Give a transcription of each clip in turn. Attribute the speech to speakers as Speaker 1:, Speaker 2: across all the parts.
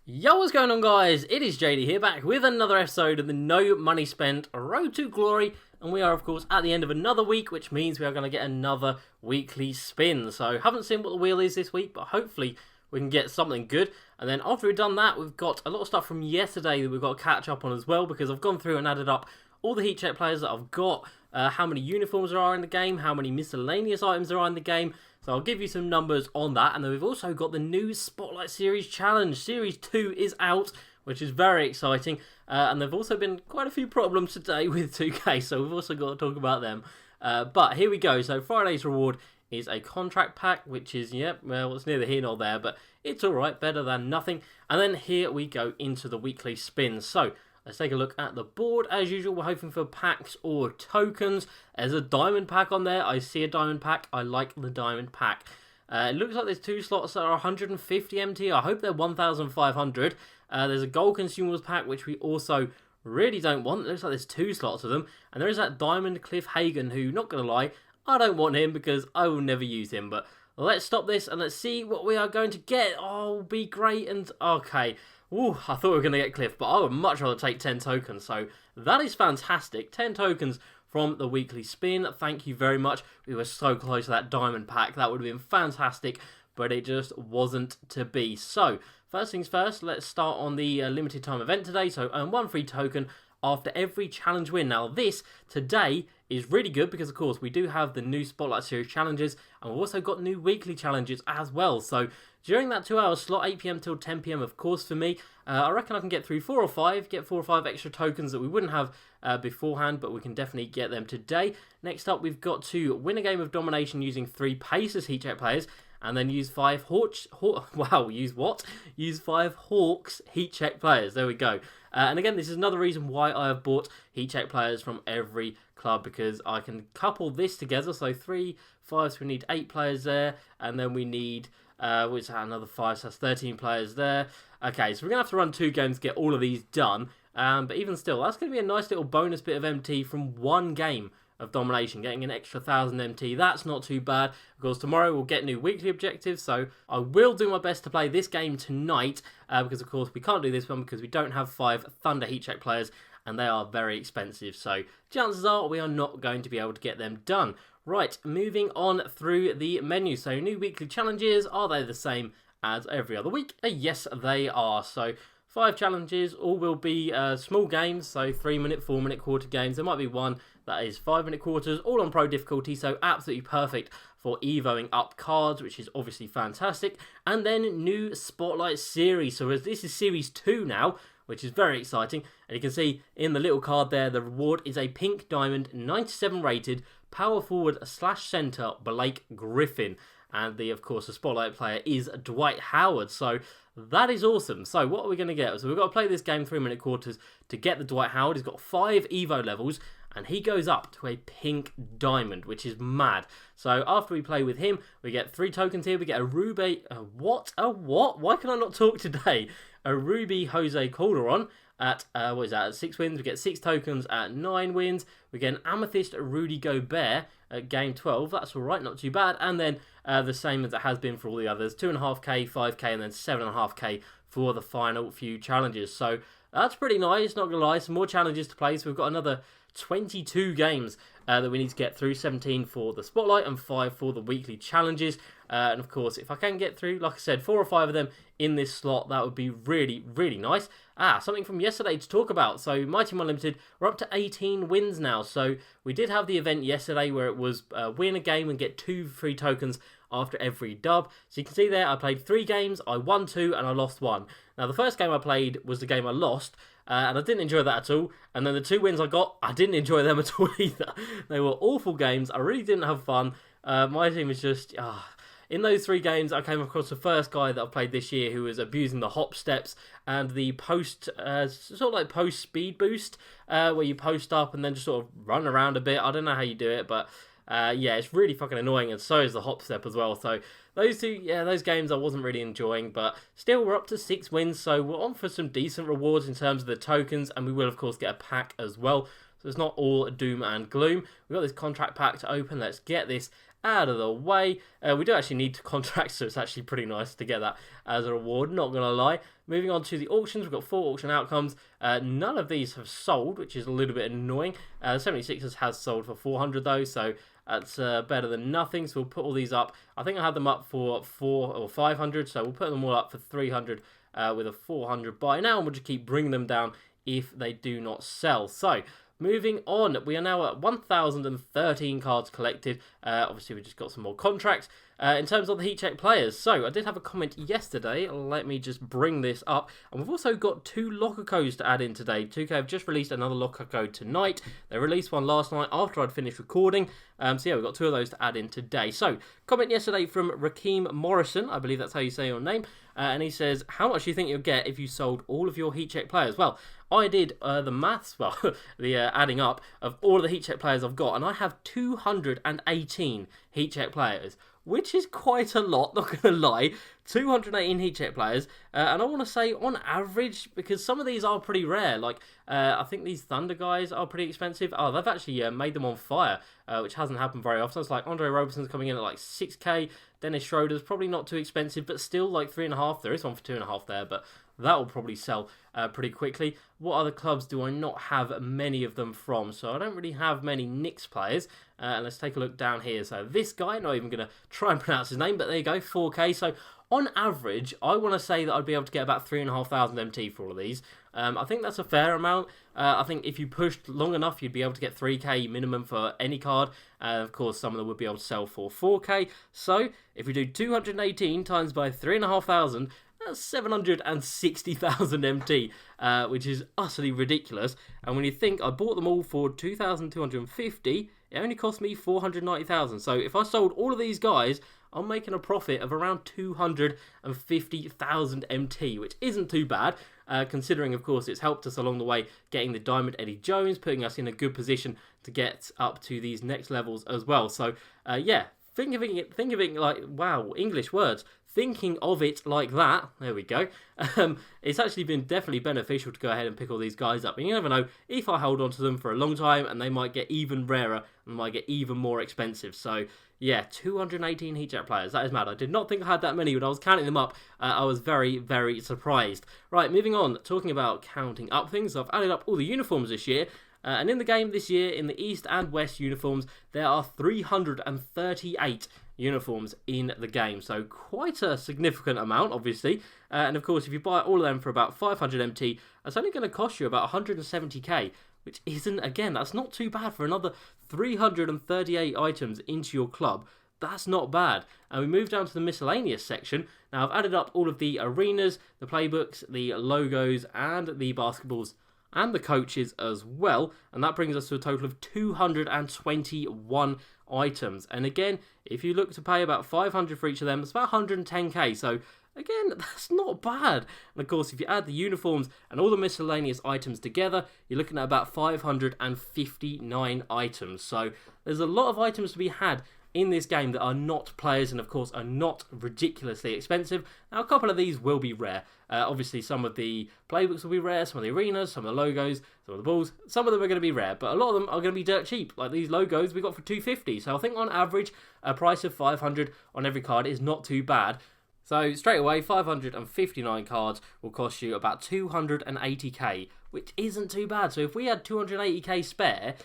Speaker 1: Yo, what's going on, guys? It is JD here, back with another episode of the No Money Spent Road to Glory, and we are, of course, at the end of another week, which means we are going to get another weekly spin. So, haven't seen what the wheel is this week, but hopefully we can get something good. And then after we've done that, we've got a lot of stuff from yesterday that we've got to catch up on as well, because I've gone through and added up all the heat check players that I've got, how many uniforms there are in the game, how many miscellaneous items there are in the game. So I'll give you some numbers on that. And then we've also got the new Spotlight Series Challenge. Series 2 is out, which is very exciting. And there have also been quite a few problems today with 2K, so we've also got to talk about them. But here we go. So Friday's reward is a contract pack, which is, well, it's neither here nor there, but it's alright, better than nothing. And then here we go into the weekly spins. So let's take a look at the board. As usual, we're hoping for packs or tokens. There's a diamond pack on there. I see a diamond pack. I like the diamond pack. It looks like there's two slots that are 150 MT. I hope they're 1,500. There's a gold consumables pack, which we also really don't want. It looks like there's two slots of them. And there is that diamond Cliff Hagan, who, not going to lie, I don't want him because I will never use him. But let's stop this and let's see what we are going to get. Oh, be great. And okay. Ooh, I thought we were going to get Cliff, but I would much rather take 10 tokens. So that is fantastic. 10 tokens from the weekly spin. Thank you very much. We were so close to that diamond pack. That would have been fantastic, but it just wasn't to be. So first things first, let's start on the limited time event today. So earn one free token after every challenge win. Now this today is really good because of course we do have the new Spotlight Series challenges, and we've also got new weekly challenges as well. So during that 2 hour slot, 8 PM till 10 PM, of course, for me, I reckon I can get through 4 or 5, get 4 or 5 extra tokens that we wouldn't have beforehand, but we can definitely get them today. Next up, we've got to win a game of domination using 3 Pacers heat check players, and then use 5 Use 5 Hawks heat check players. There we go. And again, this is another reason why I have bought heat check players from every club, because I can couple this together. So 3, 5, so we need 8 players there, and then we need which is another 5, so that's 13 players there. Okay, so we're going to have to run 2 games to get all of these done. But even still, that's going to be a nice little bonus bit of MT from 1 game of domination, getting an extra 1,000 MT. That's not too bad. Of course, tomorrow we'll get new weekly objectives, so I will do my best to play this game tonight, because of course we can't do this one because we don't have 5 Thunder heat check players, and they are very expensive, so chances are we are not going to be able to get them done. Right, moving on through the menu. So new weekly challenges, are they the same as every other week? Yes, they are. So 5 challenges, all will be small games, so 3-minute, 4-minute quarter games. There might be one that is 5-minute quarters, all on pro difficulty, so absolutely perfect for evoing up cards, which is obviously fantastic. And then new Spotlight Series. So as this is Series 2 now, which is very exciting. And you can see in the little card there, the reward is a pink diamond, 97 rated, power forward / centre, Blake Griffin. And of course, the Spotlight player is Dwight Howard. So that is awesome. So what are we going to get? So we've got to play this game 3-minute quarters to get the Dwight Howard. He's got 5 Evo levels, and he goes up to a pink diamond, which is mad. So after we play with him, we get 3 tokens here. We get a Ruby... what? Why can I not talk today? A Ruby Jose Calderon at, at 6 wins. We get 6 tokens at 9 wins. We get an Amethyst Rudy Gobert at game 12. That's alright, not too bad. And then the same as it has been for all the others. 2.5k, 5k, and then 7.5k for the final few challenges. So that's pretty nice, not going to lie. Some more challenges to play. So we've got another 22 games that we need to get through. 17 for the Spotlight and 5 for the weekly challenges. And of course, if I can get through, like I said, 4 or 5 of them in this slot, that would be really, really nice. Something from yesterday to talk about. So Myteam Unlimited, we're up to 18 wins now. So we did have the event yesterday where it was win a game and get 2 free tokens after every dub. So you can see there, I played 3 games, I won 2 and I lost 1. Now the first game I played was the game I lost, and I didn't enjoy that at all. And then the 2 wins I got, I didn't enjoy them at all either. They were awful games. I really didn't have fun. My team was just... In those 3 games, I came across the first guy that I've played this year who was abusing the hop steps and the post, sort of like post speed boost, where you post up and then just sort of run around a bit. I don't know how you do it, but yeah, it's really fucking annoying, and so is the hop step as well. So those 2, those games I wasn't really enjoying, but still we're up to 6 wins, so we're on for some decent rewards in terms of the tokens, and we will of course get a pack as well. So it's not all doom and gloom. We've got this contract pack to open. Let's get this out of the way. We do actually need to contract, so it's actually pretty nice to get that as a reward, not going to lie. Moving on to the auctions, we've got 4 auction outcomes. None of these have sold, which is a little bit annoying. 76ers has sold for 400 though, so that's better than nothing. So we'll put all these up. I think I had them up for 400 or 500, so we'll put them all up for 300 with a 400 buy now, and we'll just keep bringing them down if they do not sell. So moving on, we are now at 1,013 cards collected. Obviously, we just got some more contracts. In terms of the heat check players, so I did have a comment yesterday. Let me just bring this up. And we've also got 2 locker codes to add in today. 2K have just released another locker code tonight. They released one last night after I'd finished recording. So yeah, we've got 2 of those to add in today. So, comment yesterday from Rakeem Morrison. I believe that's how you say your name. And he says, how much do you think you'll get if you sold all of your heat check players? Well, I did the maths, well, the adding up of all of the heat check players I've got, and I have 218 heat check players, which is quite a lot, not going to lie. 218 heat check players, and I want to say on average, because some of these are pretty rare, like I think these Thunder guys are pretty expensive. Oh, they've actually made them on fire, which hasn't happened very often. It's like Andre Roberson's coming in at like 6k, Dennis Schroeder's probably not too expensive, but still like 3.5. There is one for 2.5 there, but that will probably sell pretty quickly. What other clubs do I not have many of them from? So I don't really have many Knicks players. And let's take a look down here. So this guy, not even going to try and pronounce his name, but there you go, 4k. So on average, I want to say that I'd be able to get about 3,500 MT for all of these. I think that's a fair amount. I think if you pushed long enough, you'd be able to get 3k minimum for any card. Of course, some of them would be able to sell for 4k. So if we do 218 times by 3,500, that's 760,000 MT, which is utterly ridiculous. And when you think I bought them all for 2,250, it only cost me 490,000. So if I sold all of these guys, I'm making a profit of around 250,000 MT, which isn't too bad, considering, of course, it's helped us along the way getting the Diamond Eddie Jones, putting us in a good position to get up to these next levels as well. So, yeah, think of it like, wow, English words. Thinking of it like that, there we go, it's actually been definitely beneficial to go ahead and pick all these guys up. And you never know, if I hold on to them for a long time, and they might get even rarer and might get even more expensive. So, yeah, 218 heat check players, that is mad. I did not think I had that many when I was counting them up. I was very, very surprised. Right, moving on, talking about counting up things, I've added up all the uniforms this year. And in the game this year, in the East and West uniforms, there are 338 uniforms in the game. So quite a significant amount, obviously. And of course, if you buy all of them for about 500 MT, that's only going to cost you about 170k, which isn't, again, that's not too bad for another 338 items into your club. That's not bad. And we move down to the miscellaneous section. Now, I've added up all of the arenas, the playbooks, the logos, and the basketballs, and the coaches as well, and that brings us to a total of 221 items. And again, if you look to pay about 500 for each of them, it's about 110k, so again, that's not bad. And of course, if you add the uniforms and all the miscellaneous items together, you're looking at about 559 items. So there's a lot of items to be had in this game that are not players and of course are not ridiculously expensive. Now, a couple of these will be rare. Obviously, some of the playbooks will be rare, some of the arenas, some of the logos, some of the balls. Some of them are going to be rare, but a lot of them are going to be dirt cheap. Like these logos we got for 250. So I think on average, a price of 500 on every card is not too bad. So straight away, 559 cards will cost you about 280k, which isn't too bad. So if we had 280k spare,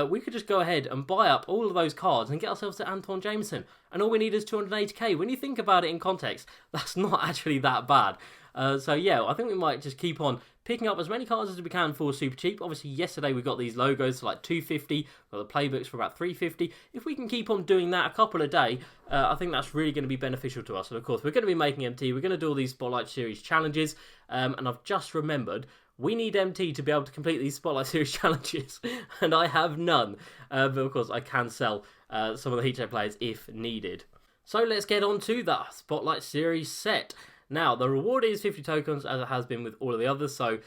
Speaker 1: we could just go ahead and buy up all of those cards and get ourselves to Anton Jameson. And all we need is 280k. When you think about it in context, that's not actually that bad. So yeah, I think we might just keep on picking up as many cards as we can for super cheap. Obviously, yesterday we got these logos for like 250, got the playbooks for about 350. If we can keep on doing that a couple a day, I think that's really going to be beneficial to us. And of course, we're going to be making MT. We're going to do all these Spotlight Series challenges. And I've just remembered, we need MT to be able to complete these Spotlight Series challenges, and I have none. But of course, I can sell some of the Heat Check players if needed. So let's get on to the Spotlight Series set. Now, the reward is 50 tokens, as it has been with all of the others, so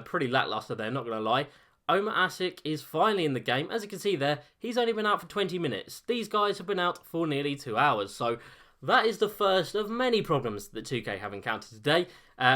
Speaker 1: pretty lackluster there, not going to lie. Omar Asik is finally in the game. As you can see there, he's only been out for 20 minutes. These guys have been out for nearly 2 hours, so that is the first of many problems that 2K have encountered today.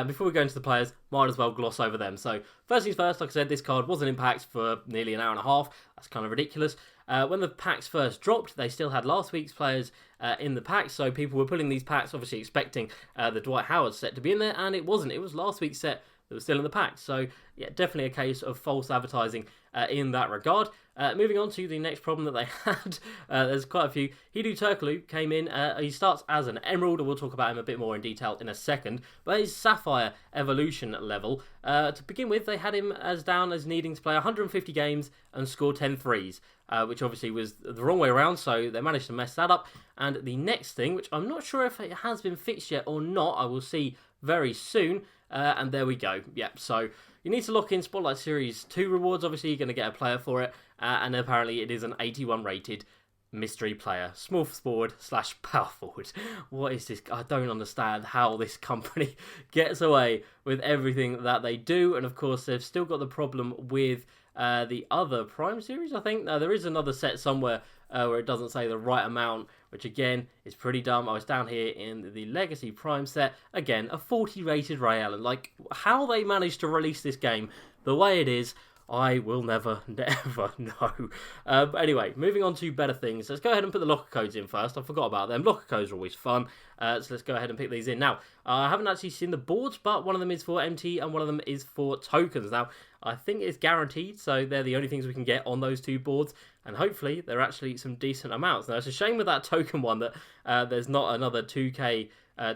Speaker 1: Before we go into the players, might as well gloss over them. So, first things first, like I said, this card was an impact for nearly an hour and a half. That's kind of ridiculous. When the packs first dropped, they still had last week's players in the packs, so people were pulling these packs obviously expecting the Dwight Howard set to be in there, and it wasn't. It was last week's set that was still in the pack. So yeah, definitely a case of false advertising in that regard. Moving on to the next problem that they had, there's quite a few. Hidu Turkoglu came in. He starts as an Emerald, and we'll talk about him a bit more in detail in a second. But his Sapphire evolution level, to begin with, they had him as down as needing to play 150 games and score 10 threes, which obviously was the wrong way around, so they managed to mess that up. And the next thing, which I'm not sure if it has been fixed yet or not, I will see very soon. And there we go. Yep, so you need to lock in Spotlight Series 2 rewards. Obviously, you're going to get a player for it. And apparently, it is an 81 rated mystery player. Small forward / power forward. What is this? I don't understand how this company gets away with everything that they do. And of course, they've still got the problem with the other Prime Series, I think. Now, there is another set somewhere where it doesn't say the right amount, which again is pretty dumb. I was down here in the Legacy Prime set. Again, a 40 rated Ray Allen. Like, how they managed to release this game the way it is, I will never know. But anyway, moving on to better things. Let's go ahead and put the locker codes in first. I forgot about them. Locker codes are always fun. So let's go ahead and pick these in. Now, I haven't actually seen the boards, but one of them is for MT and one of them is for tokens. Now, I think it's guaranteed, so they're the only things we can get on those two boards. And hopefully, they're actually some decent amounts. Now, it's a shame with that token one that there's not another 2K, a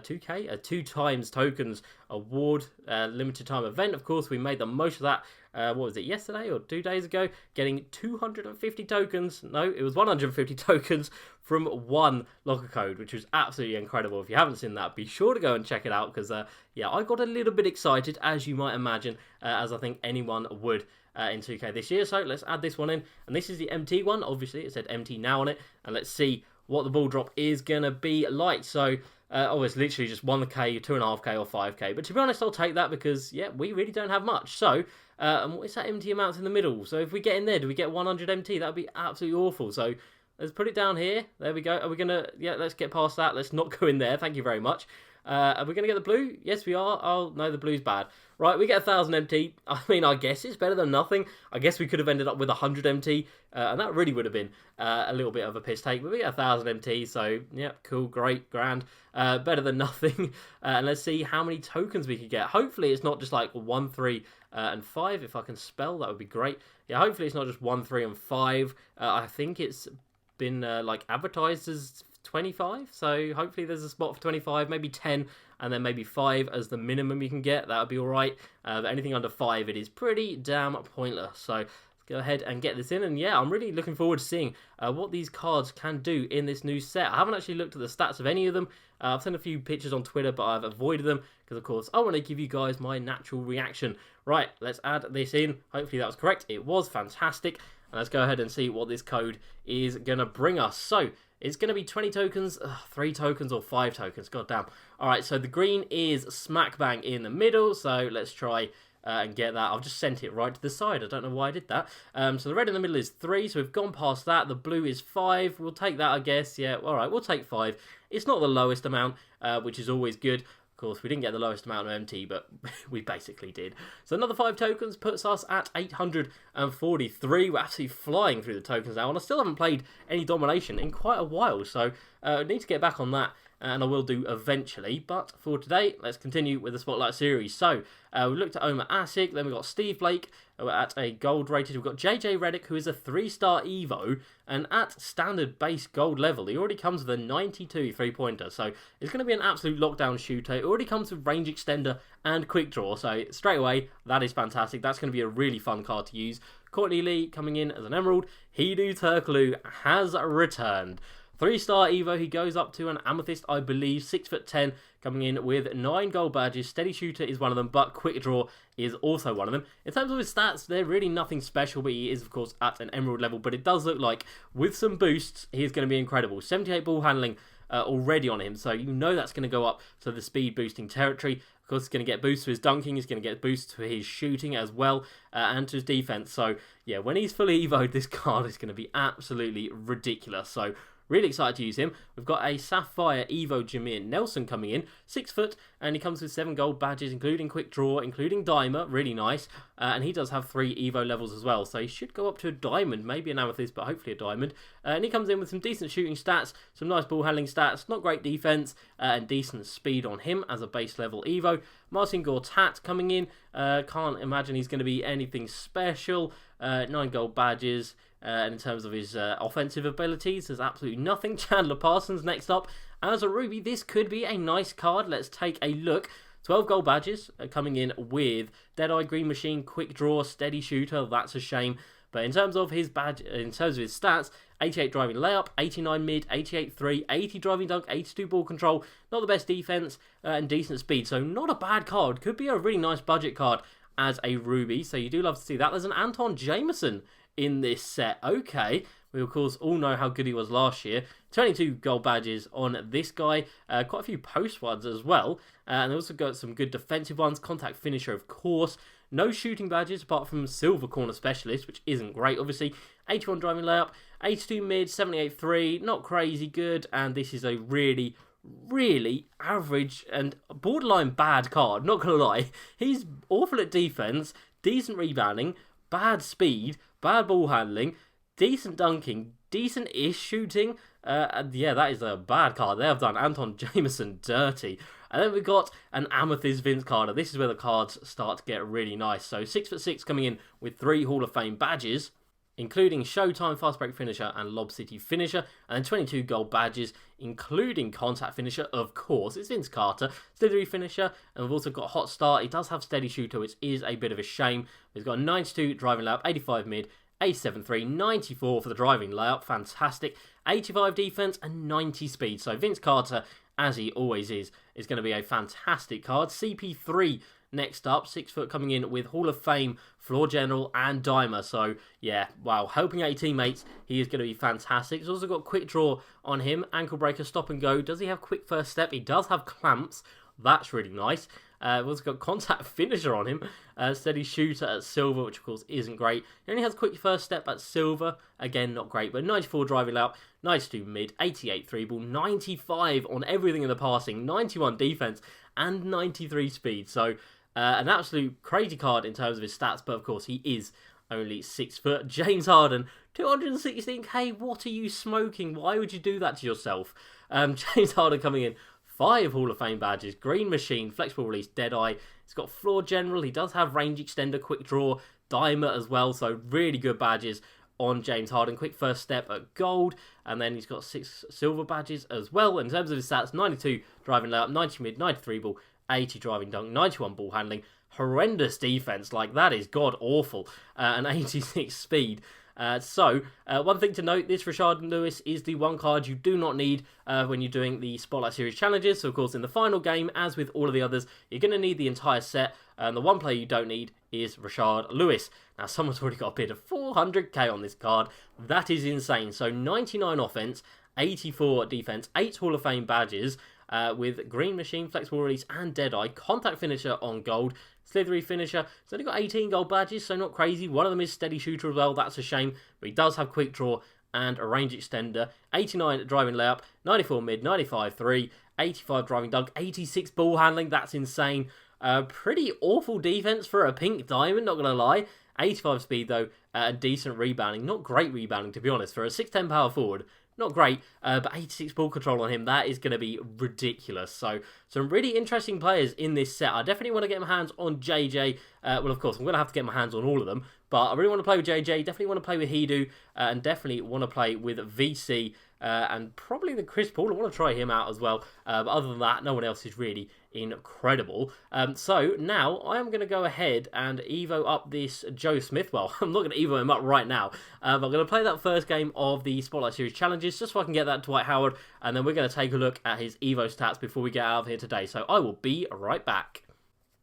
Speaker 1: 2 times tokens award limited time event. Of course, we made the most of that. What was it, yesterday or 2 days ago? Getting 250 tokens. No, it was 150 tokens from one locker code, which was absolutely incredible. If you haven't seen that, be sure to go and check it out because, yeah, I got a little bit excited, as you might imagine, as I think anyone would in 2K this year. So let's add this one in. And this is the MT one. Obviously, it said MT now on it. And let's see what the ball drop is going to be like. So, oh, it's literally just 1k, 2.5k, or 5k. But to be honest, I'll take that because, yeah, we really don't have much. So, and what is that MT amount in the middle? So if we get in there, do we get 100 MT? That would be absolutely awful. So let's put it down here. There we go. Are we going to... Yeah, let's get past that. Let's not go in there. Thank you very much. Are we going to get the blue? Yes, we are. Oh, no, the blue's bad. Right, we get 1,000 MT. I mean, I guess it's better than nothing. I guess we could have ended up with 100 MT, and that really would have been a little bit of a piss take. But we get 1,000 MT, so, yeah, cool, great, grand. Better than nothing. And let's see how many tokens we could get. Hopefully, it's not just like 1, 3, and 5. If I can spell, that would be great. Yeah, hopefully it's not just 1, 3, and 5. I think it's been, like, advertised as 25, so hopefully there's a spot for 25, maybe 10, and then maybe 5 as the minimum you can get. That would be alright. But anything under 5, it is pretty damn pointless. So let's go ahead and get this in. And yeah, I'm really looking forward to seeing what these cards can do in this new set. I haven't actually looked at the stats of any of them. I've sent a few pictures on Twitter, but I've avoided them because, of course, I want to give you guys my natural reaction. Right, let's add this in. Hopefully that was correct. It was fantastic. And let's go ahead and see what this code is going to bring us. So, it's going to be 20 tokens, 3 tokens, or 5 tokens. God damn. Alright, so the green is smack bang in the middle. So, let's try and get that. I've just sent it right to the side. I don't know why I did that. So, the red in the middle is 3. So, we've gone past that. The blue is 5. We'll take that, I guess. Yeah, alright, we'll take 5. It's not the lowest amount, which is always good. Of course, we didn't get the lowest amount of MT, but we basically did. So another 5 tokens puts us at 843. We're actually flying through the tokens now, and I still haven't played any Domination in quite a while, so I need to get back on that, and I will do eventually. But for today, let's continue with the Spotlight Series. So we looked at Omar Asik, then we've got Steve Blake at a gold rated. We've got JJ Redick, who is a 3-star Evo, and at standard base gold level, he already comes with a 92 3-pointer. So it's going to be an absolute lockdown shooter. It already comes with range extender and quick draw. So straight away, that is fantastic. That's going to be a really fun card to use. Courtney Lee coming in as an Emerald. Hidu Turkoglu has returned. 3-star Evo, he goes up to an Amethyst, I believe, 6'10", coming in with 9 gold badges. Steady Shooter is one of them, but Quick Draw is also one of them. In terms of his stats, they're really nothing special, but he is, of course, at an Emerald level. But it does look like, with some boosts, he is going to be incredible. 78 ball handling already on him, so you know that's going to go up to the speed boosting territory. Of course, he's going to get boosts to his dunking, he's going to get boosts to his shooting as well, and to his defense. So, yeah, when he's fully evoed, this card is going to be absolutely ridiculous. So, Really excited to use him. We've got a Sapphire Evo Jameer Nelson coming in, 6 foot, and he comes with 7 gold badges, including Quick Draw, including Dimer, really nice. And he does have 3 Evo levels as well, so he should go up to a diamond, maybe an amethyst, but hopefully a diamond. And he comes in with some decent shooting stats, some nice ball handling stats, not great defense, and decent speed on him as a base level Evo. Marcin Gortat coming in, can't imagine he's going to be anything special. 9 gold badges. And in terms of his offensive abilities, there's absolutely nothing. Chandler Parsons next up. As a Ruby, this could be a nice card. Let's take a look. 12 gold badges coming in with Deadeye, Green Machine, Quick Draw, Steady Shooter. That's a shame. But in terms of his badge, in terms of his stats, 88 driving layup, 89 mid, 88 3, 80 driving dunk, 82 ball control. Not the best defense and decent speed. So not a bad card. Could be a really nice budget card as a Ruby. So you do love to see that. There's an Anton Jameson in this set. Okay, we of course all know how good he was last year. 22 gold badges on this guy, quite a few post ones as well, and also got some good defensive ones. Contact finisher, of course. No shooting badges apart from silver corner specialist, which isn't great obviously. 81 driving layup, 82 mid, 78 3, not crazy good, and this is a really average and borderline bad card, not gonna lie. He's awful at defense, decent rebounding, bad speed, bad ball handling, decent dunking, decent-ish shooting. And yeah, that is a bad card. They have done Anton Jameson dirty. And then we've got an Amethyst Vince Carter. This is where the cards start to get really nice. So 6'6" coming in with 3 Hall of Fame badges, including Showtime Fast Break Finisher and Lob City Finisher, and then 22 gold badges, including Contact Finisher, of course. It's Vince Carter, Slithery Finisher, and we've also got Hot Start. He does have Steady Shooter, which is a bit of a shame. He's got a 92 driving layup, 85 mid, 87 3, 94 for the driving layup, fantastic, 85 defense, and 90 speed. So Vince Carter, as he always is going to be a fantastic card. CP3 next up, 6 foot, coming in with Hall of Fame, Floor General, and Dimer. So, yeah, wow, helping out your teammates, he is going to be fantastic. He's also got Quick Draw on him, Ankle Breaker, Stop and Go. Does he have Quick First Step? He does have Clamps. That's really nice. We've also got Contact Finisher on him, Steady Shooter at Silver, which of course isn't great. He only has Quick First Step at Silver, again not great, but 94 driving layup, 92 mid, 88 3 ball, 95 on everything in the passing, 91 defense, and 93 speed. So an absolute crazy card in terms of his stats, but of course he is only 6 foot. James Harden, 216k, what are you smoking? Why would you do that to yourself? James Harden coming in, 5 Hall of Fame badges, Green Machine, Flexible Release, Deadeye. He's got Floor General. He does have Range Extender, Quick Draw, Dimer as well. So really good badges on James Harden. Quick First Step at Gold. And then he's got 6 silver badges as well. In terms of his stats, 92 driving layup, 90 mid, 93 ball, 80 driving dunk, 91 ball handling. Horrendous defense. Like, that is god awful. And 86 speed. One thing to note, this Rashard Lewis is the one card you do not need when you're doing the Spotlight Series challenges. So, of course, in the final game, as with all of the others, you're going to need the entire set. And the one player you don't need is Rashard Lewis. Now, someone's already got a bid of 400k on this card. That is insane. So, 99 offense, 84 defense, 8 Hall of Fame badges, with Green Machine, Flexible Release, and Deadeye. Contact Finisher on Gold. Slithery Finisher. He's only got 18 gold badges, so not crazy. One of them is Steady Shooter as well. That's a shame. But he does have Quick Draw and a Range Extender. 89 driving layup, 94 mid, 95 3, 85 driving dunk, 86 ball handling. That's insane. Pretty awful defense for a pink diamond, not going to lie. 85 speed, though, and decent rebounding. Not great rebounding, to be honest. For a 6'10" power forward, not great, but 86 ball control on him, that is going to be ridiculous. So, some really interesting players in this set. I definitely want to get my hands on JJ. Well, of course, I'm going to have to get my hands on all of them, but I really want to play with JJ, definitely want to play with Hidu, and definitely want to play with VC, and probably the Chris Paul. I want to try him out as well, but other than that, no one else is really incredible. So now I am going to go ahead and Evo up this Joe Smith. Well, I'm not going to Evo him up right now. I'm going to play that first game of the Spotlight Series challenges just so I can get that Dwight Howard, and then we're going to take a look at his Evo stats before we get out of here today. So I will be right back.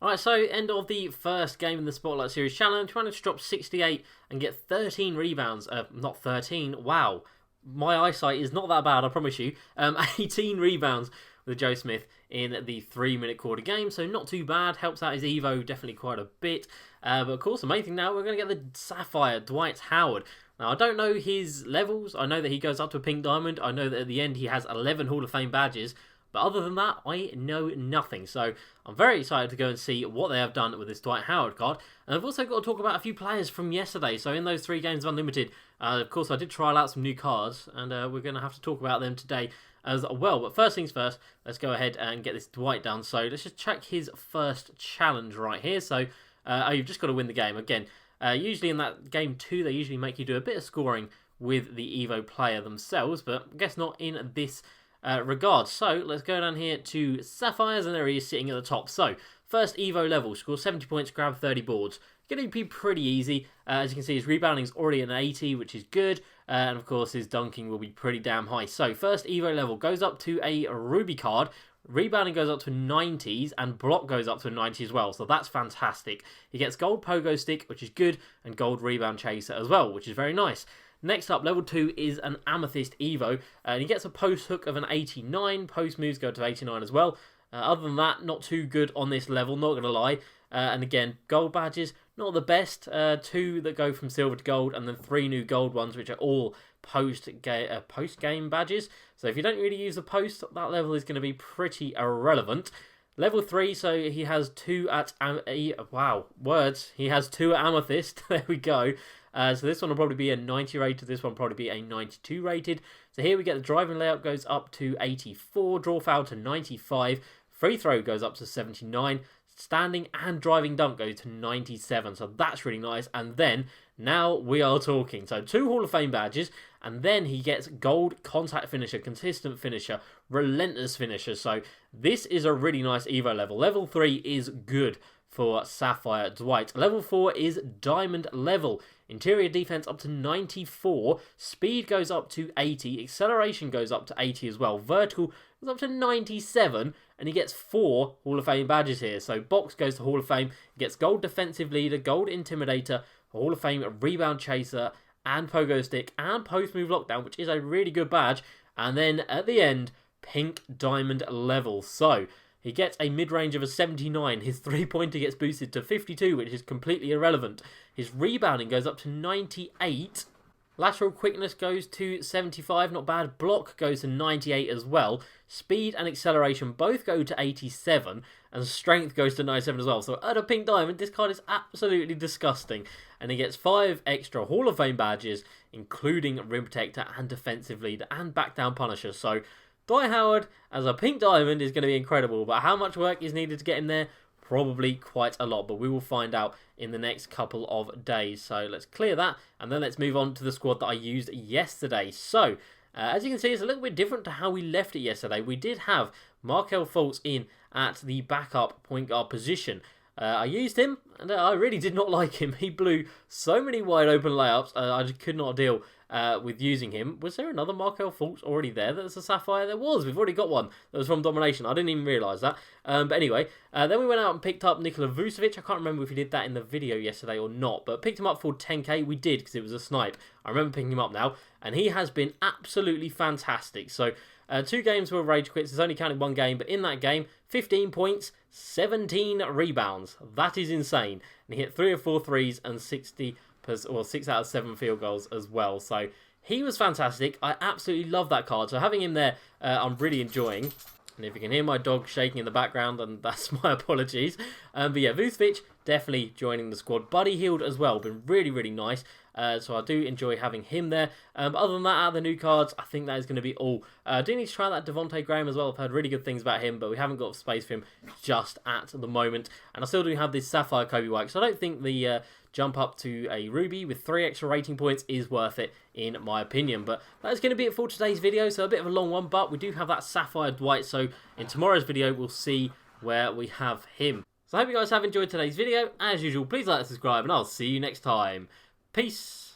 Speaker 1: Alright, so end of the first game in the Spotlight Series challenge. Managed to drop 68 and get 13 rebounds. Not 13, wow. My eyesight is not that bad, I promise you. 18 rebounds with Joe Smith in the 3-minute quarter game, so not too bad. Helps out his Evo definitely quite a bit. But of course, the main thing now, we're going to get the Sapphire, Dwight Howard. Now, I don't know his levels. I know that he goes up to a pink diamond. I know that at the end he has 11 Hall of Fame badges. But other than that, I know nothing. So I'm very excited to go and see what they have done with this Dwight Howard card. And I've also got to talk about a few players from yesterday. So in those 3 games of Unlimited, of course, I did trial out some new cards. And we're going to have to talk about them today as well. But first things first, let's go ahead and get this Dwight done. So let's just check his first challenge right here. So you've just got to win the game. Again, usually in that game 2, they usually make you do a bit of scoring with the Evo player themselves. But I guess not in this regard. So let's go down here to Sapphires, and there he is sitting at the top. So first Evo level, score 70 points, grab 30 boards. Going to be pretty easy. As you can see, his rebounding is already an 80, which is good. And of course, his dunking will be pretty damn high. So first Evo level goes up to a Ruby card. Rebounding goes up to 90s, and block goes up to 90 as well. So that's fantastic. He gets gold pogo stick, which is good, and gold rebound chaser as well, which is very nice. Next up, level 2 is an Amethyst Evo, and he gets a post hook of an 89. Post moves go to 89 as well. Other than that, not too good on this level, not going to lie. And again, gold badges, not the best. 2 that go from silver to gold, and then 3 new gold ones, which are all post-game badges. So if you don't really use the post, that level is going to be pretty irrelevant. Level 3, so he has 2 at... wow, words. He has 2 at Amethyst. There we go. So this one will probably be a 90 rated. This one will probably be a 92 rated. So here we get the driving layout goes up to 84. Draw foul to 95. Free throw goes up to 79. Standing and driving dunk go to 97. So that's really nice. And then, now we are talking. So 2 Hall of Fame badges. And then he gets gold contact finisher, consistent finisher, relentless finisher. So this is a really nice Evo level. Level 3 is good for Sapphire Dwight. Level 4 is Diamond level. Interior defense up to 94. Speed goes up to 80. Acceleration goes up to 80 as well. Vertical goes up to 97. And he gets 4 Hall of Fame badges here. So box goes to Hall of Fame. He gets gold defensive leader, gold intimidator, Hall of Fame rebound chaser, and pogo stick, and post move lockdown, which is a really good badge. And then at the end, pink diamond level. So he gets a mid-range of a 79. His three-pointer gets boosted to 52, which is completely irrelevant. His rebounding goes up to 98. Lateral quickness goes to 75, not bad. Block goes to 98 as well. Speed and acceleration both go to 87. And strength goes to 97 as well. So at a pink diamond, this card is absolutely disgusting. And he gets 5 extra Hall of Fame badges, including rim protector and defensive leader and back down punisher. So Dwight Howard as a pink diamond is going to be incredible. But how much work is needed to get him there? Probably quite a lot, but we will find out in the next couple of days. So let's clear that, and then let's move on to the squad that I used yesterday. So, as you can see, it's a little bit different to how we left it yesterday. We did have Markelle Fultz in at the backup point guard position. I used him, and I really did not like him. He blew so many wide open layups, I just could not deal with using him. Was there another Markelle Fultz already there that was a Sapphire? There was. We've already got one that was from Domination. I didn't even realise that. But anyway, then we went out and picked up Nikola Vucevic. I can't remember if we did that in the video yesterday or not, but picked him up for 10k. We did, because it was a snipe. I remember picking him up now, and he has been absolutely fantastic. So 2 games were rage quits. There's only counted 1 game, but in that game, 15 points, 17 rebounds. That is insane. And he hit 3 of 4 threes and 6 out of 7 field goals as well. So he was fantastic. I absolutely love that card. So having him there, I'm really enjoying. And if you can hear my dog shaking in the background, then that's my apologies. But yeah, Vucevic definitely joining the squad. Buddy Hield as well, been really, really nice. So I do enjoy having him there. But other than that, out of the new cards, I think that is going to be all. I do need to try that Devontae Graham as well. I've heard really good things about him, but we haven't got space for him just at the moment. And I still do have this Sapphire Kobe White, so I don't think the jump up to a Ruby with 3 extra rating points is worth it, in my opinion. But that's going to be it for today's video, so a bit of a long one, but we do have that Sapphire Dwight, so in tomorrow's video, we'll see where we have him. So I hope you guys have enjoyed today's video. As usual, please like and subscribe, and I'll see you next time. Peace.